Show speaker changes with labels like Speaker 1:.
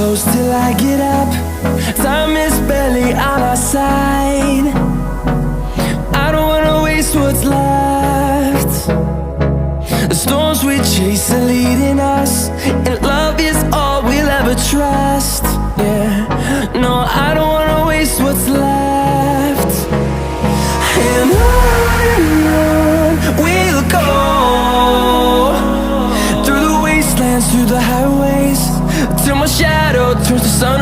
Speaker 1: close till I get up. Time is barely on our side. I don't wanna waste what's left. The storms we chase are leading us, and love is all we'll ever trust. Yeah, no, I don't wanna waste what's left. And on we'll go, through the wastelands, through the highways, till my shadow turns to sun